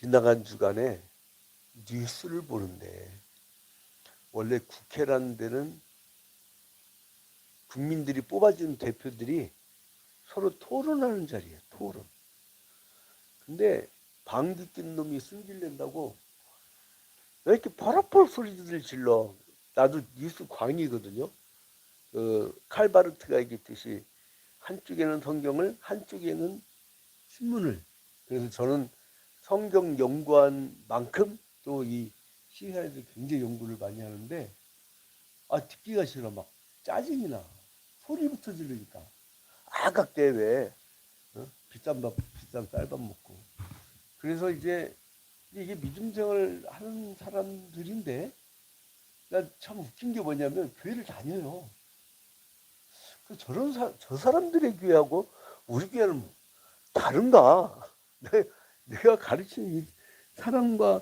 지나간 주간에 뉴스를 보는데 원래 국회라는 데는 국민들이 뽑아주는 대표들이 서로 토론하는 자리예요. 토론. 근데 방귀 낀 놈이 승질낸다고 왜 이렇게 파라펄 소리들 질러. 나도 뉴스 광이거든요. 칼바르트가 얘기했듯이 한쪽에는 성경을 한쪽에는 신문을. 그래서 저는 성경 연구한 만큼 또 이 시사에서 굉장히 연구를 많이 하는데 듣기가 싫어. 막 짜증이 나. 소리부터 지르니까. 아깝게 왜 비싼 밥 비싼 쌀밥 먹고. 그래서 이제 이게 믿음생활 하는 사람들인데 난 참 웃긴 게 뭐냐면 교회를 다녀요. 저 사람들의 교회하고 우리 교회는 다른가? 내가 가르치는 이 사랑과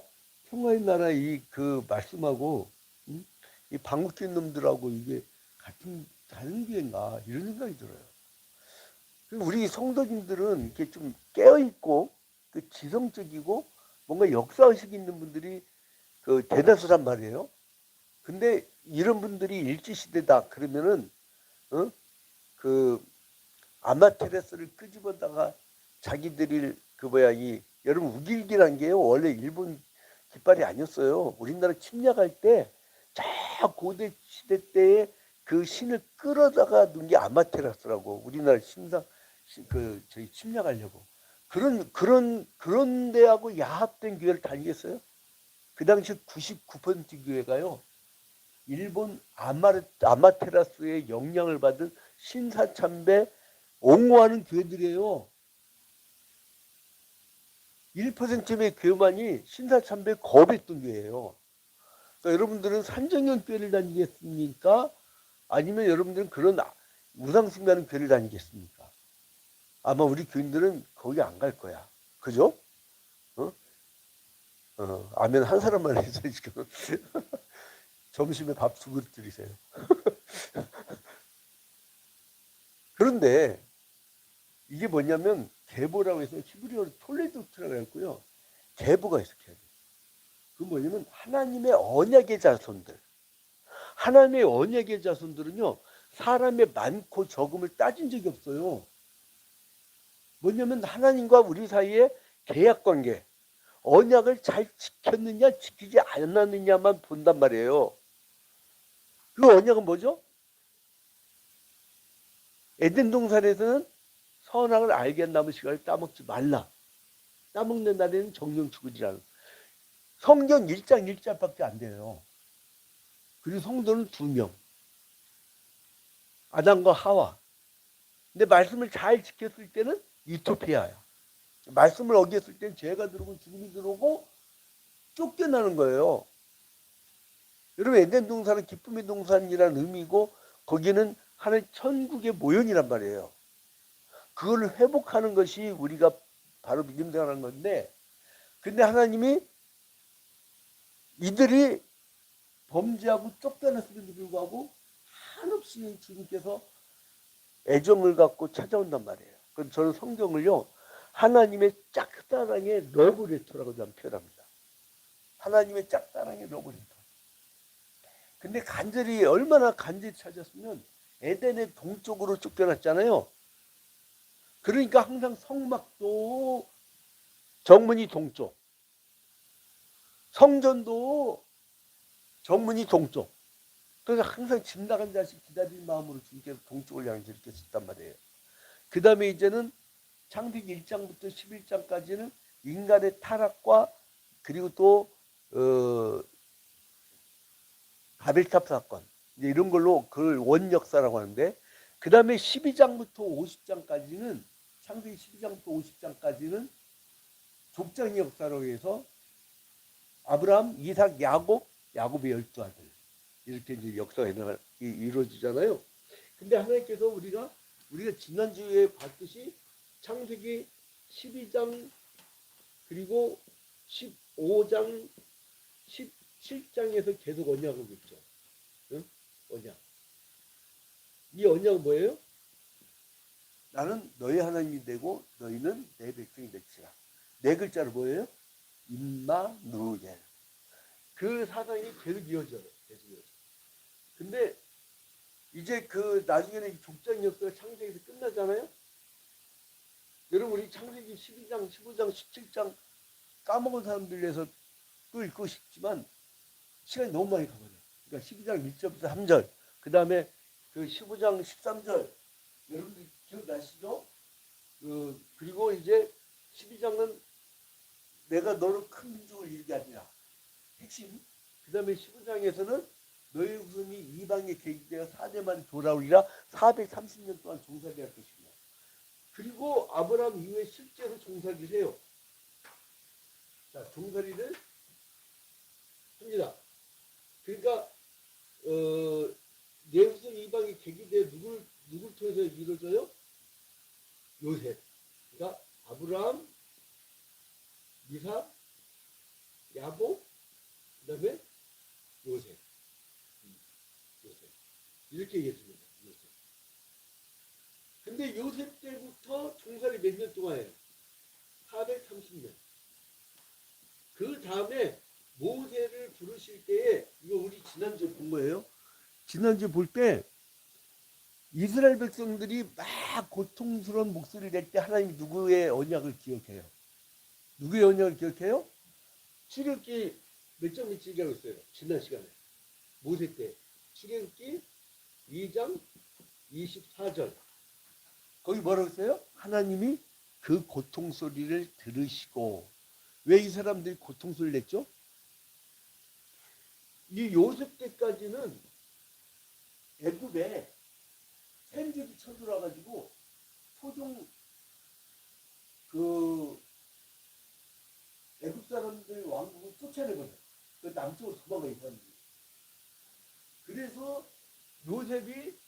평화의 나라 이 말씀하고 이 방귀 낀 놈들하고 이게 다른 교회인가 이런 생각이 들어요. 우리 성도님들은 이렇게 좀 깨어있고 지성적이고 뭔가 역사의식 있는 분들이 대다수란 말이에요. 근데 이런 분들이 일제시대다 그러면은 아마테라스를 끄집어다가 자기들이 여러분 우길기란 게요 원래 일본 깃발이 아니었어요. 우리나라 침략할 때 저 고대 시대 때에 그 신을 끌어다가 놓은 게 아마테라스라고. 우리나라 저희 침략하려고 그런 데하고 야합된 교회를 다니겠어요? 그 당시 99% 교회가요 일본 아마테라스의 영향을 받은 신사참배 옹호하는 교회들이에요. 1%의 교회만이 신사참배 거부했던 교회예요. 그러니까 여러분들은 산정형 교회를 다니겠습니까? 아니면 여러분들은 그런 우상숭배하는 교회를 다니겠습니까? 아마 우리 교인들은 거기 안 갈 거야. 그죠? 아멘 한 사람만 해서 지금 점심에 밥 두 그릇 드리세요. 그런데 이게 뭐냐면 계보라고 해서 히브리어로 톨레도트라고 했고요. 계보가 있어요. 계보. 그 뭐냐면 하나님의 언약의 자손들. 하나님의 언약의 자손들은요. 사람의 많고 적음을 따진 적이 없어요. 뭐냐면 하나님과 우리 사이에 계약관계. 언약을 잘 지켰느냐 지키지 않았느냐만 본단 말이에요. 그 언약은 뭐죠? 에덴 동산에서는 선악을 알게 한 나무 씨가를 따먹지 말라. 따먹는 날에는 정령 죽으리라는. 성경 1장 1절밖에 안 돼요. 그리고 성도는 2명. 아담과 하와. 근데 말씀을 잘 지켰을 때는 유토피아야. 말씀을 어겼을 때는 죄가 들어오고 죽음이 들어오고 쫓겨나는 거예요. 여러분 에덴 동산은 기쁨의 동산이라는 의미고 거기는 하나님 천국의 모형이란 말이에요. 그걸 회복하는 것이 우리가 바로 믿음 생활하는 건데 근데 하나님이 이들이 범죄하고 쫓겨났음에도 불구하고 한없이 주님께서 애정을 갖고 찾아온단 말이에요. 그래서 저는 성경을요 하나님의 짝사랑의 러브레터라고 저는 표현합니다. 하나님의 짝사랑의 러브레터. 근데 얼마나 간절히 찾았으면 에덴의 동쪽으로 쫓겨났잖아요. 그러니까 항상 성막도 정문이 동쪽, 성전도 정문이 동쪽. 그래서 항상 집 나간 자식 기다릴 마음으로 주님께서 동쪽을 향해서 이렇게 썼단 말이에요. 그 다음에 이제는 창세기 1장부터 11장까지는 인간의 타락과 그리고 또 바벨탑 사건 이런 걸로 그걸 원역사라고 하는데 그 다음에 12장부터 50장까지는 창세기 12장부터 50장까지는 족장의 역사로 해서 아브라함, 이삭, 야곱의 12아들 이렇게 이제 역사가 이루어지잖아요. 근데 하나님께서 우리가 지난주에 봤듯이 창세기 12장 그리고 15장 17장에서 계속 언약을 맺죠. 응? 언약. 이 언약은 뭐예요? 나는 너희 하나님이 되고 너희는 내 백성이 될지라. 네 글자로 뭐예요? 임마누엘. 그 사상이 계속 이어져요. 계속 이어져. 근데 이제 그 나중에는 족장 역사가 창세기에서 끝나잖아요. 여러분 우리 창세기 12장, 15장, 17장 까먹은 사람들 위해서 또 읽고 싶지만 시간이 너무 많이 가버려요. 그러니까 12장 1절부터 3절, 그 다음에 그 15장 13절, 여러분들 기억나시죠? 그리고 이제 12장은 내가 너를 큰 민족을 이루게 하리라. 핵심. 그 다음에 15장에서는 너희 후손이 이방에 계기되어 4대만 돌아오리라. 430년 동안 종살이 할 것입니다. 그리고 아브라함 이후에 실제로 종살이를 해요. 자, 종살이를 합니다. 그러니까 내 후손 이방에 계기되어 누굴 통해서 이루어져요? 요셉. 그러니까 아브라함, 이삭, 야곱, 그 다음에 요셉. 이렇게 얘기했습니다. 요셉. 근데 요셉 때부터 종살이 몇 년 동안 해요? 430년. 그 다음에 모세를 부르실 때에, 이거 우리 지난주에 본 거예요. 지난주에 볼 때 이스라엘 백성들이 막 고통스러운 목소리를 낼 때 하나님이 누구의 언약을 기억해요? 누구의 언약을 기억해요? 출애굽기 몇 장 며칠 얘기하고 있어요. 지난 시간에. 모세 때. 출애굽기 2장 24절. 거기 뭐라고 했어요? 하나님이 그 고통 소리를 들으시고. 왜 이 사람들이 고통 소리를 냈죠? 이 요셉 때까지는 애굽에 샘들이 쳐들어와가지고 토종 애굽 사람들 왕국을 쫓아내거든요. 그 남쪽으로 도망가 이 사람들이. 그래서 요셉이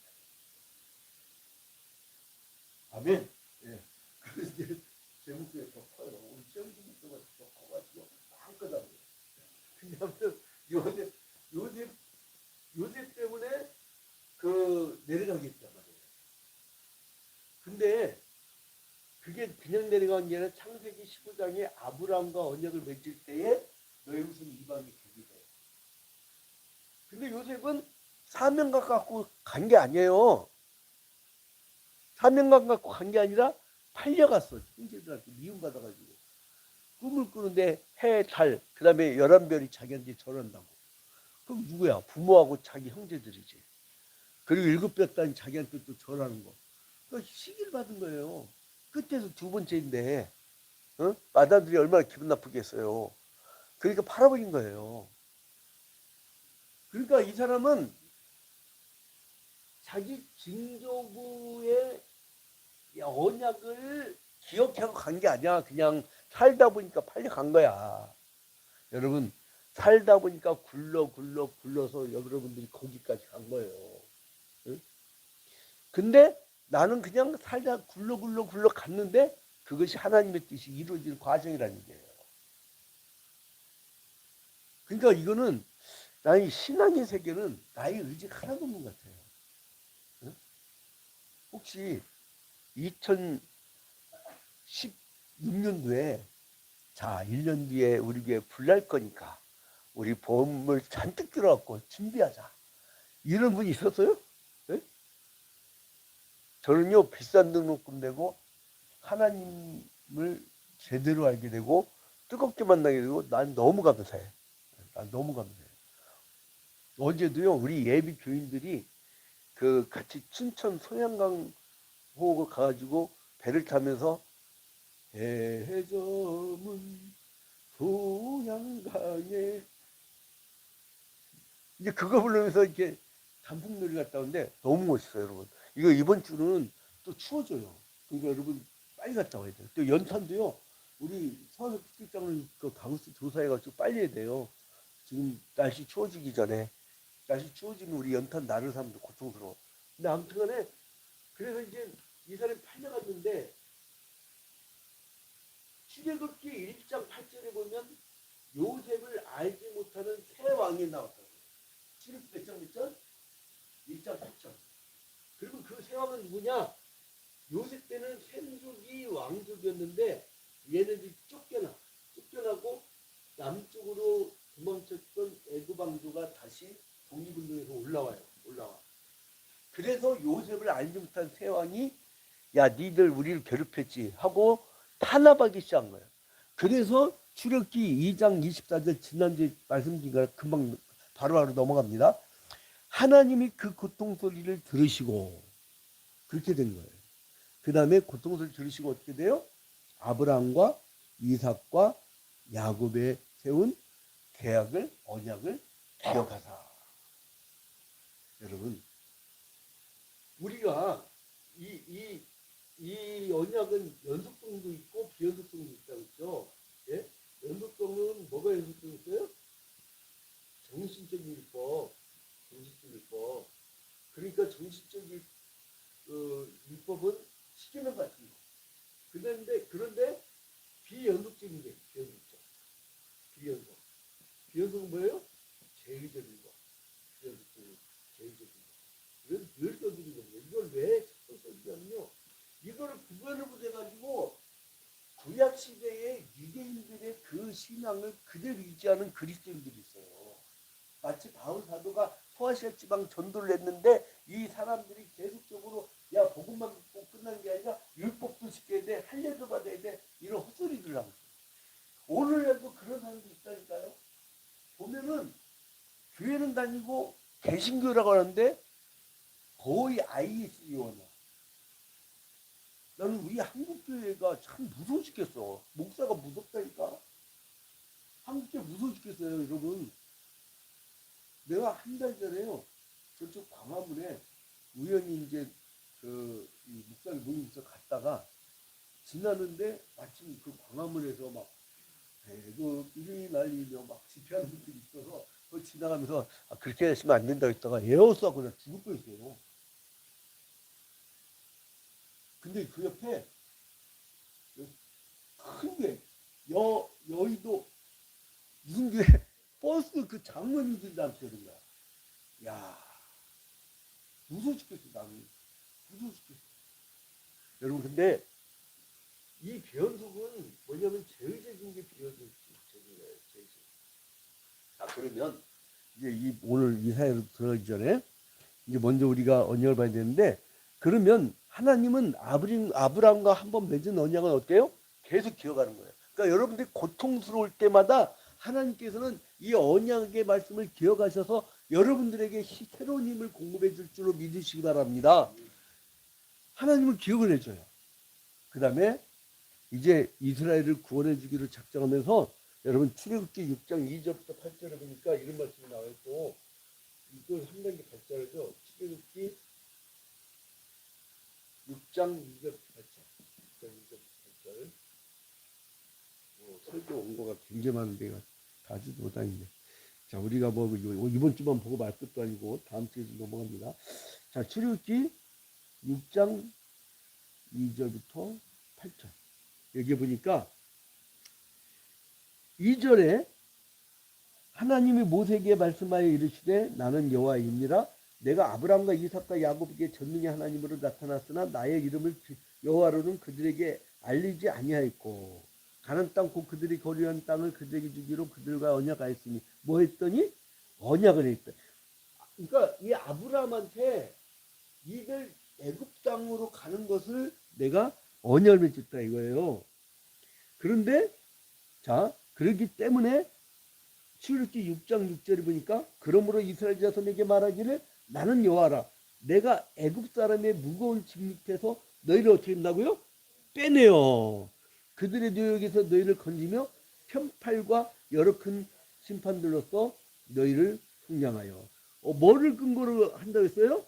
아멘. 예. 그래서 이제 제 목소리가 더 커요. 우리 시험지 목소리가 더 커가지고 마음껏 근데 아무튼 요셉 때문에 내려가겠다 말이에요. 근데 그게 그냥 내려간 게 아니라 창세기 15장에 아브라함과 언약을 맺을 때에 너희 후손 이방이 되게 돼. 근데 요셉은 사명감 갖고 간 게 아니에요. 사명감 갖고 간 게 아니라 팔려갔어. 형제들한테 미움받아가지고. 꿈을 꾸는데 해, 달, 그 다음에 11별이 자기한테 절한다고. 그럼 누구야? 부모하고 자기 형제들이지. 그리고 7별 자기한테 또 절하는 거. 그러니까 시기를 받은 거예요. 끝에서 두 번째인데, 마다들이 얼마나 기분 나쁘겠어요. 그러니까 팔아버린 거예요. 그러니까 이 사람은 자기 증조부의 언약을 기억하고 간 게 아니야. 그냥 살다 보니까 팔려간 거야. 여러분, 살다 보니까 굴러서 여러분들이 거기까지 간 거예요. 응? 근데 나는 그냥 살다 굴러 갔는데 그것이 하나님의 뜻이 이루어지는 과정이라는 얘기예요. 그러니까 이거는 나의 신앙의 세계는 나의 의지가 하나도 없는 것 같아요. 응? 혹시 2016년도에 자 1년 뒤에 우리 교회 불날 거니까 우리 보험을 잔뜩 들어갖고 준비하자. 이런 분이 있었어요? 네? 저는요 비싼 등록금 내고 하나님을 제대로 알게 되고 뜨겁게 만나게 되고 난 너무 감사해. 난 너무 감사해. 어제도요 우리 예비 교인들이 같이 춘천 소양강 호흡을 가가지고 배를 타면서 해점은 소양강에 이제 그거 부르면서 이렇게 단풍놀이 갔다 오는데 너무 멋있어요, 여러분. 이거 이번 주는 또 추워져요. 그러니까 여러분 빨리 갔다 와야 돼요. 또 연탄도요. 우리 서울서 특별장을 가구수 조사해가지고 빨리 해야 돼요. 지금 날씨 추워지기 전에 날씨 추워지면 우리 연탄 나를 사람도 고통스러워. 근데 아무튼간에 그래서 이제 이 사람이 팔려갔는데 출애굽기 1장 8절에 보면 요셉을 알지 못하는 새 왕이 나왔다고. 출애굽기 몇 장 몇 절? 1장 8절. 그리고 그 새 왕은 누구냐? 요셉 때는 샘족이 왕족이었는데 얘네들이 쫓겨나고 남쪽으로 도망쳤던 애굽 왕조가 다시 독립운동에서 올라와. 그래서 요셉을 알지 못한 새 왕이 야 니들 우리를 괴롭혔지 하고 탄압하기 시작한 거예요. 그래서 출애굽기 2장 24절 지난주에 말씀드린 거 금방 바로바로 넘어갑니다. 하나님이 그 고통 소리를 들으시고 그렇게 된 거예요. 그 다음에 고통 소리를 들으시고 어떻게 돼요? 아브라함과 이삭과 야곱에 세운 계약을 언약을 기억하사. 여러분 우리가 이 언약은 연속성도 있고 비연속성도 있다고 했죠. 예? 연속성은 뭐가 연속성 있어요? 정신적인 율법. 그러니까 정신적인 율법은 시키는 같은 거. 그런데 비연속적인 게 비연속. 비연속은 뭐예요? 제의적인 거. 비연속적인 제의적인 거. 이건 늘 써드린 겁니다. 이걸 왜 자꾸 써드리냐면요. 이거를 구별을 못해가지고 구약 시대의 유대인들의 그 신앙을 그대로 유지하는 그리스도인들이 있어요. 마치 바울 사도가 소아시아 지방 전도를 했는데 이 사람들이 계속적으로 야 복음만 듣고 끝난 게 아니라 율법도 지켜야 돼, 할례도 받아야 돼 이런 헛소리들을 하고 있어요. 오늘날도 그런 사람도 있다니까요. 보면은 교회는 다니고 개신교라고 하는데 거의 IS요원이야. 나는 우리 한국교회가 참 무서워 죽겠어. 목사가 무섭다니까. 한국교회 무서워 죽겠어요, 여러분. 내가 한 달 전에요. 저쪽 광화문에 우연히 이제 이 목사님 모임에서 갔다가 지나는데 마침 그 광화문에서 막 배도끼리 날리며 막 집회하는 분들이 있어서 그 지나가면서 그렇게 하시면 안 된다고 했다가 에어싸고 그냥 죽을 뻔했어요. 근데 그 옆에 큰 게 여의도 무슨 게 버스 그 장로님들이 남겨는 거야. 야 무서워 죽겠어 나는. 무서워 죽겠어. 여러분 근데 이 변속은 뭐냐면 제의적인 게 변속이에요. 제의적. 자 그러면 이제 오늘 이 사회로 들어가기 전에 이제 먼저 우리가 언약을 봐야 되는데 그러면 하나님은 아브라함과 한번 맺은 언약은 어때요? 계속 기억하는 거예요. 그러니까 여러분들이 고통스러울 때마다 하나님께서는 이 언약의 말씀을 기억하셔서 여러분들에게 새로운 힘을 공급해 줄 줄로 믿으시기 바랍니다. 하나님은 기억을 해줘요. 그 다음에 이제 이스라엘을 구원해 주기로 작정하면서 여러분 출애굽기 6장 2절부터 8절에 보니까 이런 말씀이 나와요. 또 이걸 한 단계 발전하죠. 출애굽기 6장 2절부터 8절. 6장 2절부터 8절. 설교 원고가 굉장히 많은데 다 하지도 못하는데. 자, 우리가 뭐 이번 주만 보고 말 것도 아니고 다음 주에 넘어갑니다. 자, 출애굽기 6장 2절부터 8절. 여기 보니까 2절에 하나님이 모세에게 말씀하여 이르시되 나는 여호와이니라 내가 아브라함과 이삭과 야곱에게 전능의 하나님으로 나타났으나 나의 이름을 여호와로는 그들에게 알리지 아니하였고 가나안 땅 곧 그들이 거류한 땅을 그들에게 주기로 그들과 언약하였으니 뭐 했더니 언약을 했다. 그러니까 이 아브라함한테 이들 애굽 땅으로 가는 것을 내가 언약을 맺었다 이거예요. 그런데 자 그렇기 때문에 출애굽기 6장 6절에 보니까 그러므로 이스라엘 자손에게 말하기를 나는 여호와라 내가 애굽 사람의 무거운 짐 밑에서 너희를 어떻게 한다고요? 빼내어 그들의 노역에서 너희를 건지며 편팔과 여러 큰 심판들로서 너희를 속량하여 뭐를 근거로 한다고 했어요?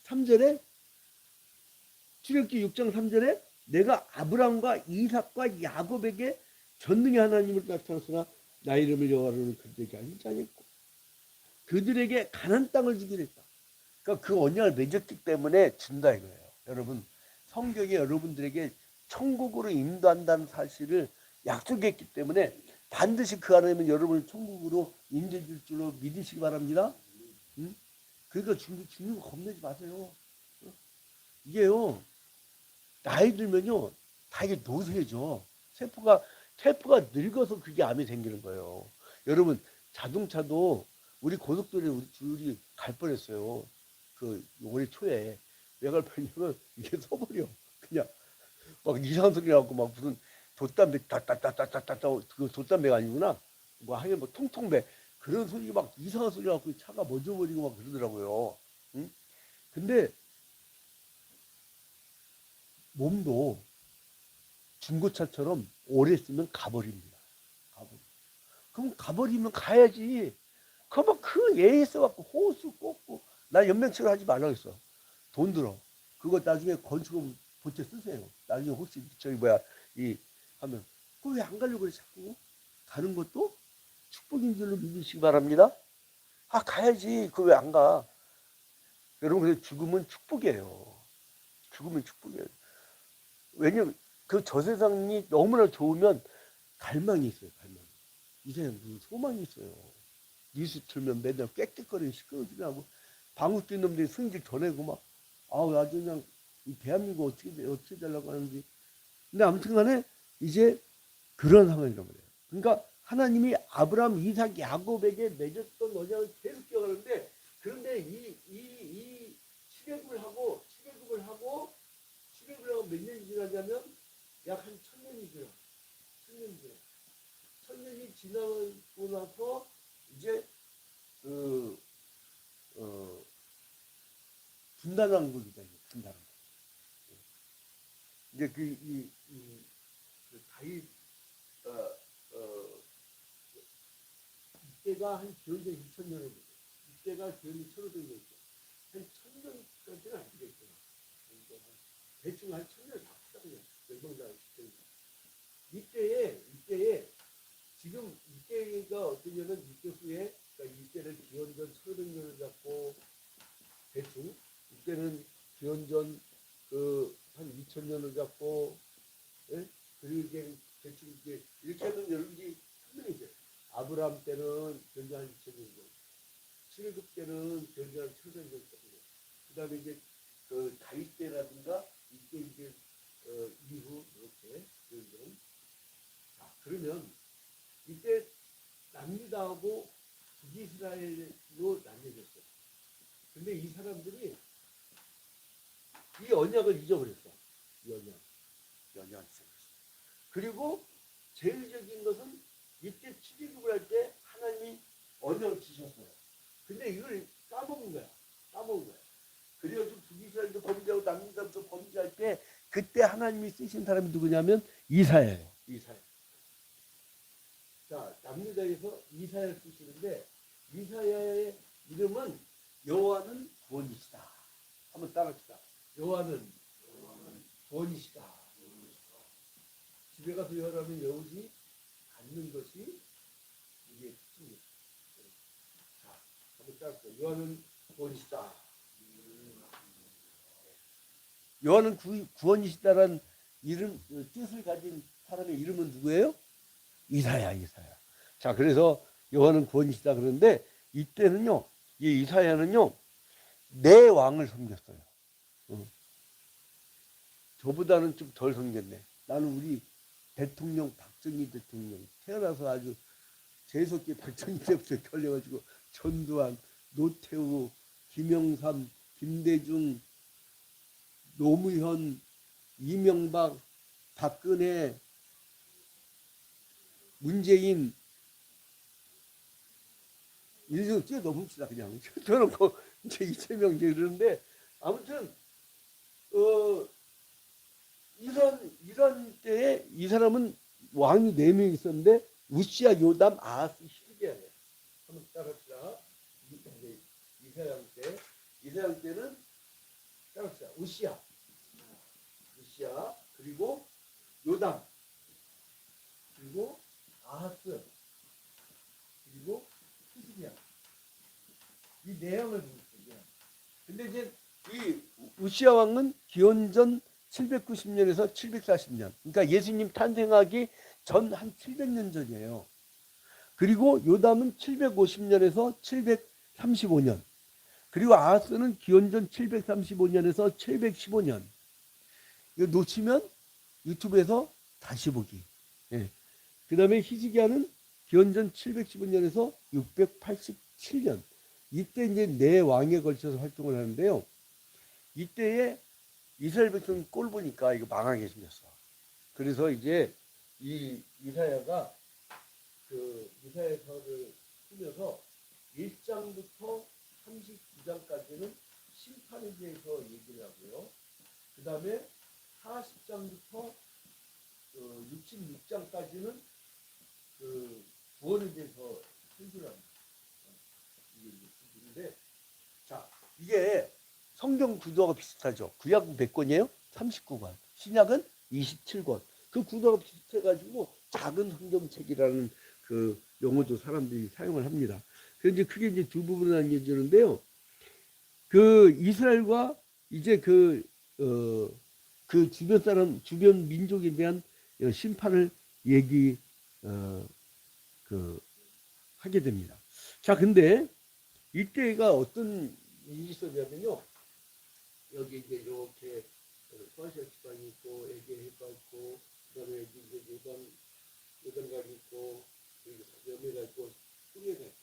3절에 출애굽기 6장 3절에 내가 아브라함과 이삭과 야곱에게 전능의 하나님을 나타났으나 나의 이름을 여호와로는 그들에게 알리지 않았고 그들에게 가나안 땅을 주기로 했다. 그러니까 그 언약을 맺었기 때문에 준다 이거예요. 여러분 성경이 여러분들에게 천국으로 인도한다는 사실을 약속했기 때문에 반드시 그 하나님은 여러분을 천국으로 인도해 줄 줄로 믿으시기 바랍니다. 응? 그러니까 죽는 거 겁내지 마세요. 이게요 나이 들면요 다 이게 노쇠죠. 세포가 테이프가 늙어서 그게 암이 생기는 거예요. 여러분 자동차도 우리 고속도로에 우리 둘이 갈 뻔했어요. 그 올해 초에 왜 갈 뻔했냐면 이게 서버려. 그냥 막 이상한 소리 나고 막 무슨 돛담배 따따따따따따 그 돛담배가 아니구나. 뭐 하긴 뭐 통통배 그런 소리 막 이상한 소리 나고 차가 멎어버리고 막 그러더라고요. 응? 근데 몸도 중고차처럼 오래 쓰면 가버립니다. 가버려. 그럼 가버리면 가야지. 그러면 그 예에 써갖고 호수 꽂고 나 연면체를 하지 말라고 했어. 돈 들어. 그거 나중에 건축업 보채 쓰세요. 나중에 혹시 저기 뭐야 이 하면 그거 왜 안 가려고 그래 자꾸. 가는 것도 축복인 줄로 믿으시기 바랍니다. 아 가야지. 그거 왜 안 가. 여러분 근데 죽음은 축복이에요. 죽음은 축복이에요. 왜냐면 그 저세상이 너무나 좋으면 갈망이 있어요. 갈망. 이 세상에 무슨 소망이 있어요. 뉴스 틀면 맨날 꽥꽥거리는 시끄러지게 하고 방구 낀 놈들이 승질 더 내고 막 아우 아주 그냥 이 대한민국 어떻게 되려고 하는지. 근데 아무튼 간에 이제 그런 상황이란 말이에요. 그러니까 하나님이 아브라함, 이삭, 야곱에게 맺었던 언약을 계속 기억하는데 그런데 이 출애굽을 하고 몇 년이 지나냐면 약 한 1000년이 지나. 1000년이 지나. 1000년이 지나고 나서 이제 그 분단왕국이다. 분단왕국. 이제 그 다윗 이때가 한 기원전 2000년에 이때가 기원전 1500년 한 1000년까지는 안 되겠구나. 대충 한 1000년 합시다 그냥 멸망당 이때에 지금 이때가 어떠냐면 이때 후에 그러니까 이때를 기원전 1500년을 잡고 대충 이때는 기원전 한 2000년을 잡고 예? 그리고 이제 대충 이제 이렇게 하면 여러분이 설명이죠. 아브라함 때는 기원전 한 2000년, 출애굽 때는 기원전 한 1000년, 그 다음에 이제 그 다윗 때라든가 이때 이제 이후 이렇게 기원전. 자 그러면 이때 남유다하고 북이스라엘로 나뉘어졌어. 근데 이 사람들이 이 언약을 잊어버렸어. 이 언약을 잊어버렸어. 그리고 제일적인 것은 이때 출애굽을 할 때 하나님이 언약을 지셨어요. 근데 이걸 까먹은 거야. 그래가지고 북이스라엘도 범죄하고 남유다도 범죄할 때 그때 하나님이 쓰신 사람이 누구냐면 이사야예요. 이사야. 자, 남유다에서 이사야를 쓰시는데 이사야의 이름은 여호와는 구원이시다. 한번 따라합시다. 여호와는 구원이시다. 집에 가서 여호와는 외우지 않는 것이 이게 특징이에요. 자, 한번 따라합시다. 여호와는 구원이시다. 여호와는 구원이시다라는 이름 뜻을 가진 사람의 이름은 누구예요? 이사야. 자, 그래서 여호와는 구원이시다 그러는데 이때는요, 이 이사야는요, 내 왕을 섬겼어요. 저보다는 좀 덜 섬겼네. 나는 우리 대통령 박정희 대통령 태어나서 아주 재수없게 박정희 때부터 걸려가지고 전두환, 노태우, 김영삼, 김대중, 노무현, 이명박, 박근혜, 문재인 일정 뛰어넘읍시다 그냥. 저놓고 이제 이재명 이제 그러는데 아무튼 이런 때에 이 사람은 왕이 4명 있었는데 우시야, 요담, 아하스, 히스기야예요. 한번 따라합시다. 이사야 때는 따라합시다. 우시야 그리고 요담 그리고 아하스 그리고 히스기야. 이 4명을 부르셨어요. 근데 이제 이 우시야 왕은 기원전 790년에서 740년. 그러니까 예수님 탄생하기 전 한 700년 전이에요. 그리고 요담은 750년에서 735년. 그리고 아하스는 기원전 735년에서 715년. 이거 놓치면 유튜브에서 다시 보기. 예. 그 다음에 히스기야는 기원전 715년에서 687년. 이때 이제 네 왕에 걸쳐서 활동을 하는데요. 이때에 이스라엘 백성 꼴 보니까 이거 망하게 생겼어. 그래서 이제 이 이사야가 그 이사야서를 쓰면서 1장부터 39장까지는 심판에 대해서 얘기를 하고요. 그 다음에 40장부터 66장까지는 그 구원에 대해서 설교를 합니다. 이게 자, 이게 성경 구도가 비슷하죠. 구약은 몇 권이에요? 39권. 신약은 27권. 그 구도가 비슷해가지고 작은 성경책이라는 그 용어도 사람들이 사용을 합니다. 그래서 이제 크게 이제 두 부분을 나뉘어지는데요. 그 이스라엘과 이제 그 주변 사람, 주변 민족에 대한 심판을 하게 됩니다. 자, 근데 이때가 어떤 일이 있었냐면요. 여기 이제 이렇게 소아시아 지방이 있고, 에게해가 있고, 그다음에 이제 요단강이 있고, 여기 여매가 있고, 후메가 있고.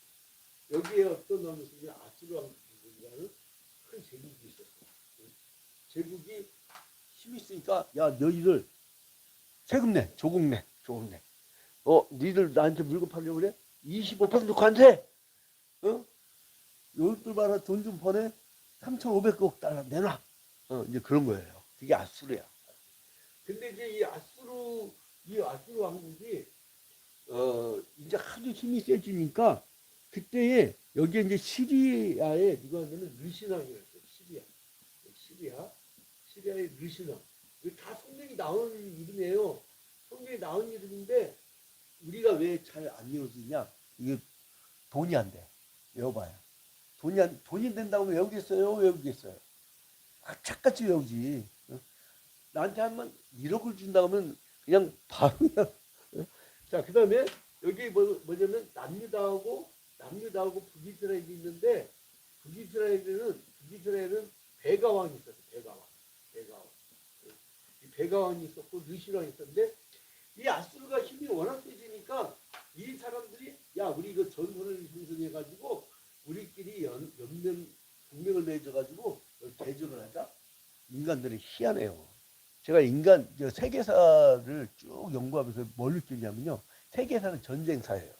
여기에 어떤 놈이 있으면 아수르 왕국이라는 큰 제국이 있었어. 제국이 힘이 있으니까, 야, 너희들 세금 내, 조국 내. 니들 나한테 물건 팔려고 그래? 25% 관세! 요들 봐라, 돈 좀 보내? 3,500억 달러 내놔! 이제 그런 거예요. 그게 아수르야. 근데 이제 이 아수르 왕국이, 이제 하도 힘이 세지니까, 그때에, 여기에 이제 시리아에 누가 하냐면 르시낭이라고 했어요. 시리아의 르시낭. 다 성경이 나온 이름이에요. 성경이 나온 이름인데, 우리가 왜 잘 안 외워지냐? 이게 돈이 안 돼. 외워봐요. 돈이 된다고 외우겠어요? 착같이 외우지. 나한테 한번 1억을 준다고 하면 그냥 바로 그냥. 자, 그 다음에 여기 뭐냐면 남유다하고 북이스라엘이 있는데, 북이스라엘은 베가왕이 있었어. 베가왕. 이 베가왕이 있었고 르시랑이 있었는데, 이 아수르가 힘이 워낙 세지니까 이 사람들이, 야, 우리 이거 전선을 형성해가지고 우리끼리 동맹을 맺어가지고 대전을 하자. 인간들이 희한해요. 제가 세계사를 쭉 연구하면서 뭘 느끼냐면요. 세계사는 전쟁사예요.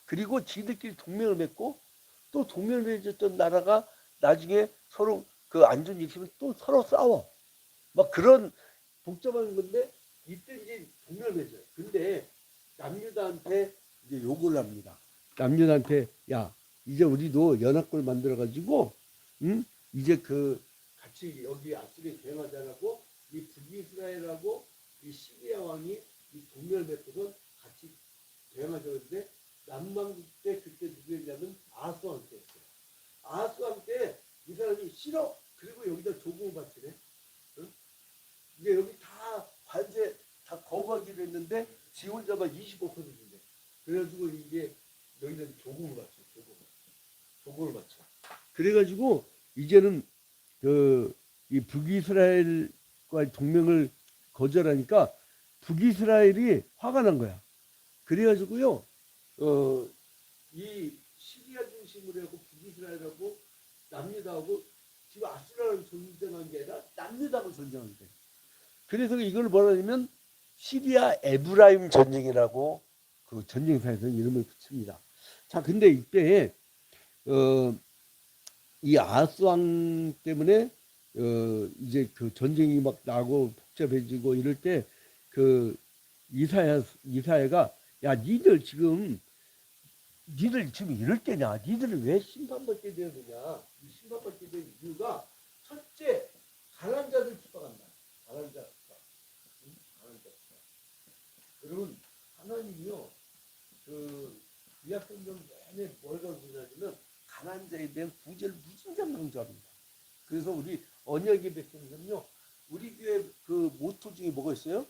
그리고 지들끼리 동맹을 맺고, 또 동맹을 맺었던 나라가 나중에 서로 그 안전 일으키면 또 서로 싸워. 막 그런 복잡한 건데, 이때 이제 동맹을 맺어요. 근데 남유다한테 이제 요구를 합니다. 남유다한테, 야, 이제 우리도 연합군을 만들어가지고, 이제 같이 여기 아수리에 대응하자라고, 이 북이스라엘하고 이 시리아 왕이 이 동맹을 맺고서 같이 대응하자고 했는데, 남왕국 때 그때 누구였냐면 아하스왕 때였어요. 아하스왕 때 이 사람이 싫어. 그리고 여기다 조공을 바치네. 이제 여기 다 관세 다 거부하기로 했는데 지 혼자가 25%인데. 그래가지고 이게 여기는 조공을 바쳐. 조공을 바쳐. 그래가지고 이제는 이 북이스라엘과의 동맹을 거절하니까 북이스라엘이 화가 난 거야. 그래가지고요, 이 시리아 중심으로 하고 북이스라엘하고 남유다하고 지금 아수라를 전쟁한 게 아니라 남유다하고 전쟁한 거예요. 그래서 이걸 뭐라 하냐면 시리아 에브라임 전쟁이라고 그 전쟁사에서 이름을 붙입니다. 자, 근데 이때 이 아하스왕 때문에 이제 그 전쟁이 막 나고 복잡해지고 이럴 때 그 이사야가, 야, 니들 지금 이럴 때냐? 니들은 왜 심판받게 되느냐? 이 심판받게 된 이유가 첫째, 가난한 자들 핍박한다. 가난한 자. 여러분, 하나님이요, 구약성경 내내 뭘 강조하냐면 가난한 자에 대한 구제를 무진장 강조합니다. 그래서 우리 언약의 백성은요, 우리 교회 그 모토 중에 뭐가 있어요?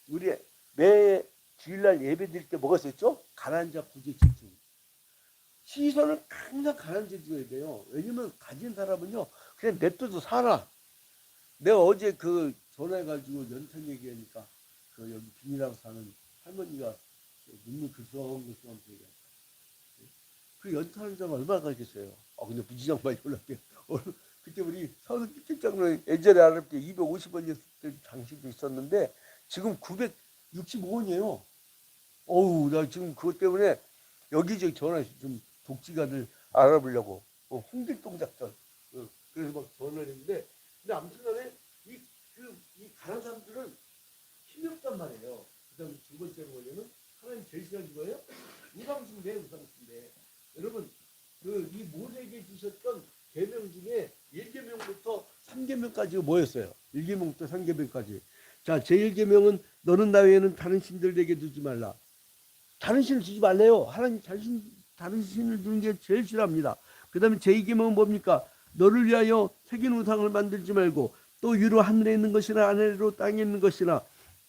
우리 매 주일날 예배 드릴 때 뭐가 있었죠? 가난한 자 구제 집중. 시선을 항상 가난한 자에 줘야 돼요. 왜냐면 가진 사람은요, 그냥 냅둬도 살아. 내가 어제 전화해가지고 연탄 얘기하니까 여기 비닐하우스 사는 할머니가 눈물 글썽글썽 얘기한다. 그 연타하는 사람 얼마나 가겠어요. 근데 무지장 많이 올랐대요. 그때 우리 서울 pik장로 예전에 알을 때 250원이었을 때 장식도 있었는데 지금 965원이에요. 어우, 나 지금 그것 때문에 여기저기 전화해서 좀 독지가들 알아보려고. 홍길동 작전. 그래서 막 전화를 했는데, 근데 아무튼 간에 이 가난 사람들은 힘이 없단 말이에요. 그 다음에 두 번째로 뭐냐면, 하나님 제일 싫어하는 거예요? 우상숭배, 우상숭배. 여러분, 이 모세에게 주셨던 계명 중에 1계명부터 3계명까지가 뭐였어요? 1계명부터 3계명까지. 자, 제1계명은 너는 나 외에는 다른 신들 내게 두지 말라. 다른 신을 주지 말래요. 하나님 다른 신을 두는 게 제일 싫어합니다. 그 다음에 제2계명은 뭡니까? 너를 위하여 새긴 우상을 만들지 말고 또 위로 하늘에 있는 것이나 아래로 땅에 있는 것이나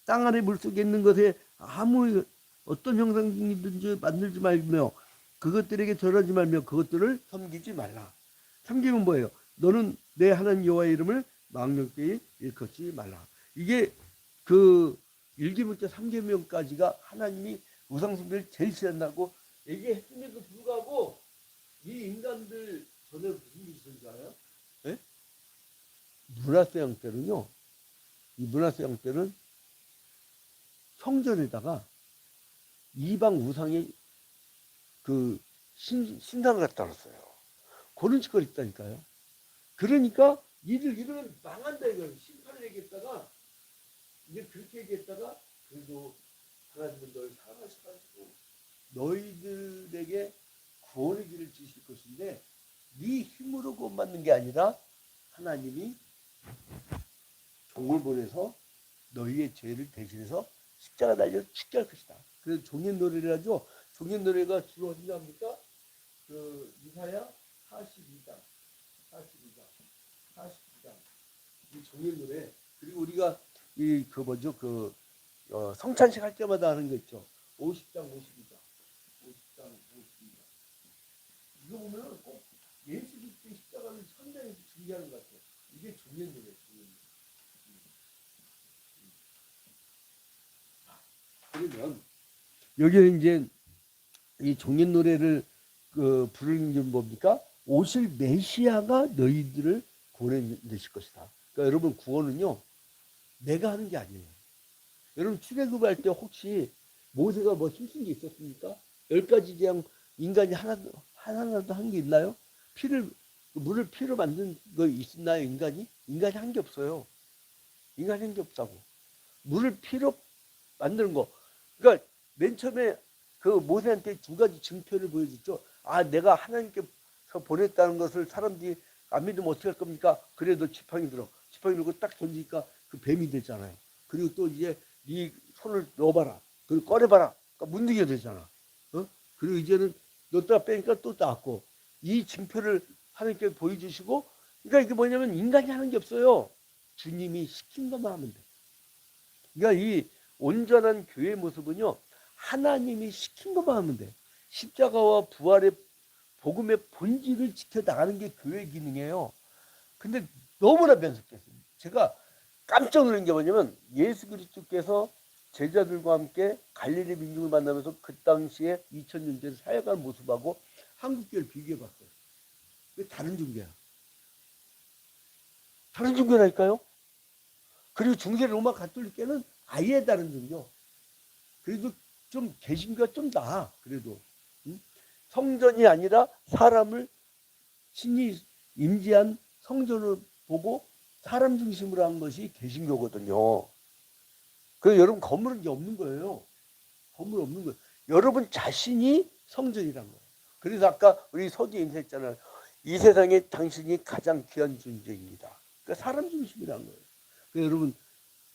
땅 아래 물속에 있는 것에 아무 어떤 형상이든지 만들지 말며 그것들에게 절하지 말며 그것들을 섬기지 말라. 섬기면 뭐예요? 너는 내 하나님 여호와의 이름을 망령되이 일컫지 말라. 이게 그 1계명부터 3계명까지가 하나님이 우상숭배를 제일 싫어한다고 얘기했음에도 불구하고 이 인간들 전에 무슨 일이 있었는지 알아요? 네? 문하세양 때는요. 이 문하세양 때는 성전에다가 이방 우상의 그 신상을 갖다 놨어요. 그런 짓거리 있다니까요. 그러니까 이들은 망한다 이거예요. 심판을 얘기했다가 이제 그렇게 얘기했다가 그래도 하나님은 너를 사랑하셔가지고 너희들에게 구원의 길을 주실 것인데 네 힘으로 구원받는 게 아니라 하나님이 종을 보내서 너희의 죄를 대신해서 십자가 달려 죽게 할 것이다. 그래서 종의 노래를 하죠. 종의 노래가 주로 어디가 합니까? 그 이사야 42장, 42장 이 종의 노래. 그리고 우리가 그 뭐죠? 성찬식 할 때마다 하는 거 있죠. 50장, 52장. 이거 보면 꼭 예수 그리스도의 십자가를 현장에서 준비하는 것 같아요. 이게 종의 노래. 그러면 여기는 이제 이 종의 노래를 부르는 게 뭡니까? 오실 메시아가 너희들을 구원해내실 것이다. 그러니까 여러분 구원은요 내가 하는 게 아니에요. 여러분 출애굽할 때 혹시 모세가 뭐 힘쓴 게 있었습니까? 10가지 재앙 인간이 하나라도 한 게 있나요? 물을 피로 만든 거 있나요? 인간이 한 게 없어요. 인간이 한 게 없다고. 물을 피로 만드는 거. 그러니까 맨 처음에 그 모세한테 2가지 증표를 보여줬죠. 내가 하나님께서 보냈다는 것을 사람들이 안 믿으면 어떻게 할 겁니까? 그래도 지팡이 들고 딱 던지니까 그 뱀이 됐잖아요. 그리고 또 이제 네 손을 넣어봐라. 그리고 꺼내봐라. 그러니까 문득이 되잖아. 그리고 이제는 넣었다가 빼니까 또 나왔고. 이 증표를 하나님께 보여주시고, 그러니까 이게 뭐냐면 인간이 하는 게 없어요. 주님이 시킨 것만 하면 돼. 그러니까 이 온전한 교회의 모습은요, 하나님이 시킨 것만 하면 돼. 십자가와 부활의 복음의 본질을 지켜나가는 게 교회 기능이에요. 근데 너무나 변속했어요. 제가 깜짝 놀란 게 뭐냐면 예수 그리스도께서 제자들과 함께 갈릴리 민중을 만나면서 그 당시에 2000년 전에 사역하는 모습하고 한국교회를 비교해봤어요. 다른 종교야. 다른 종교라니까요. 그리고 중세 로마 가톨릭계는 아예 다른 종교. 그래도 좀 개신교가 좀 나아. 그래도 성전이 아니라 사람을 신이 임재한 성전을 보고 사람 중심으로 한 것이 개신교거든요. 그래서 여러분 건물은 이제 없는 거예요. 건물 없는 거예요. 여러분 자신이 성전이란 거예요. 그래서 아까 우리 서기에 인사했잖아요. 이 세상에 당신이 가장 귀한 존재입니다. 그러니까 사람 중심이란 거예요. 그래서 여러분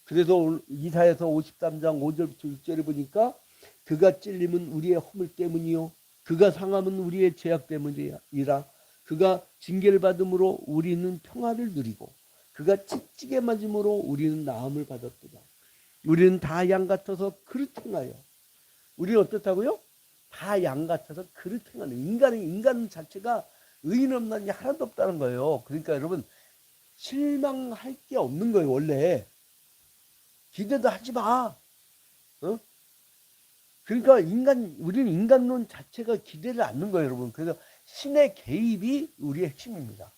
그래서 이사야서 53장 5절부터 6절에 보니까 그가 찔림은 우리의 허물 때문이요 그가 상함은 우리의 죄악 때문이라 그가 징계를 받음으로 우리는 평화를 누리고 그가 찌찌게 맞음으로 우리는 나음을 받았도다. 우리는 다 양 같아서 그릇 행하여 우리는 어떻다고요? 다 양 같아서 그릇 행하는 인간 자체가 의인 없는 게 하나도 없다는 거예요. 그러니까 여러분 실망할 게 없는 거예요. 원래 기대도 하지 마. 그러니까 우리는 인간론 자체가 기대를 않는 거예요, 여러분. 그래서 신의 개입이 우리의 핵심입니다.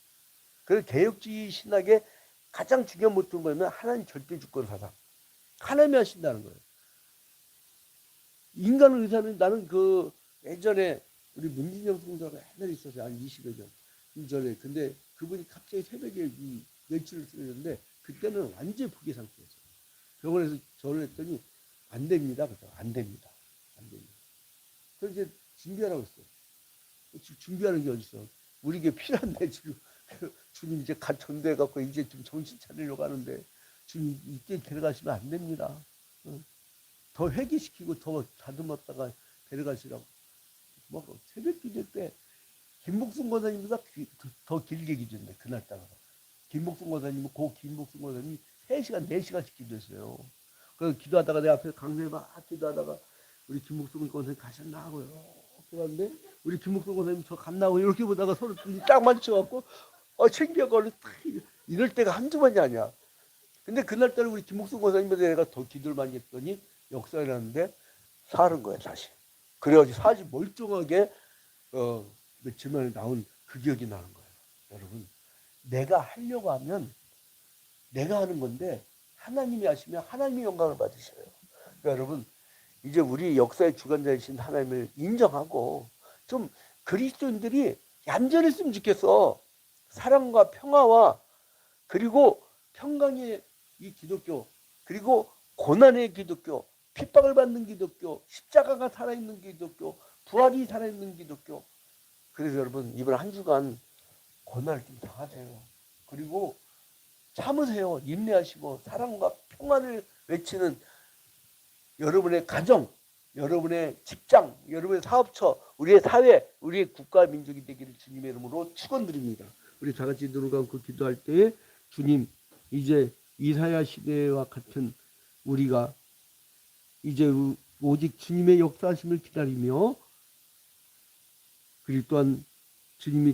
그래서 개혁주의 신학의 가장 중요한 모토는 뭐냐면 하나님 절대 주권 사상. 하나님이 하신다는 거예요. 인간 의사는 나는 그 예전에 우리 문진영 성자가 옛날에 있었어요. 한 20여 년 전에. 근데 그분이 갑자기 새벽에 이 멸치를 쓰려는데 그때는 완전히 포기 상태였어요. 병원에서 저를 했더니 안 됩니다. 그래서 안 됩니다. 안 됩니다. 그래서 이제 준비하라고 했어요. 준비하는 게 어딨어. 우리에게 필요한데 지금 주님 이제 갓 전도해갖고 이제 좀 정신 차리려고 하는데 주님 이때 데려가시면 안 됩니다. 더 회개시키고 더 다듬었다가 데려가시라고. 뭐 새벽 기도 때 김복순 권사님보다 더 길게 기도했네. 그날따라. 김복순 권사님은 김복순 권사님이 3시간 4시간씩 기도했어요. 그래서 기도하다가 내 앞에 강사에 막 기도하다가 우리 김복순 권사님 가셨나 하고요. 그런데 우리 김복순 권사님 저 갔나고 이렇게 보다가 서로 딱 맞춰갖고 챙겨가고 이럴 때가 한두 번이 아니야. 근데 그날따라 우리 김복순 권사님보다 내가 더 기도를 많이 했더니 역사에 났는데 사는 거야 다시. 그래가지고 사실 멀쩡하게 며칠 만에 나온 그 기억이 나는 거예요. 여러분 내가 하려고 하면 내가 하는 건데 하나님이 하시면 하나님이 영광을 받으셔요. 그러니까 여러분 이제 우리 역사의 주관자이신 하나님을 인정하고 좀 그리스도인들이 얌전했으면 좋겠어. 사랑과 평화와 그리고 평강의 이 기독교 그리고 고난의 기독교 핍박을 받는 기독교 십자가가 살아있는 기독교 부활이 살아있는 기독교. 그래서 여러분 이번 한 주간 고난을 좀 당하세요. 그리고 참으세요. 인내하시고 사랑과 평안을 외치는 여러분의 가정, 여러분의 직장, 여러분의 사업처, 우리의 사회, 우리의 국가 민족이 되기를 주님의 이름으로 축원드립니다. 우리 다 같이 눈을 감고 기도할 때에 주님 이제 이사야 시대와 같은 우리가 이제 오직 주님의 역사하심을 기다리며 그리고 또한 주님이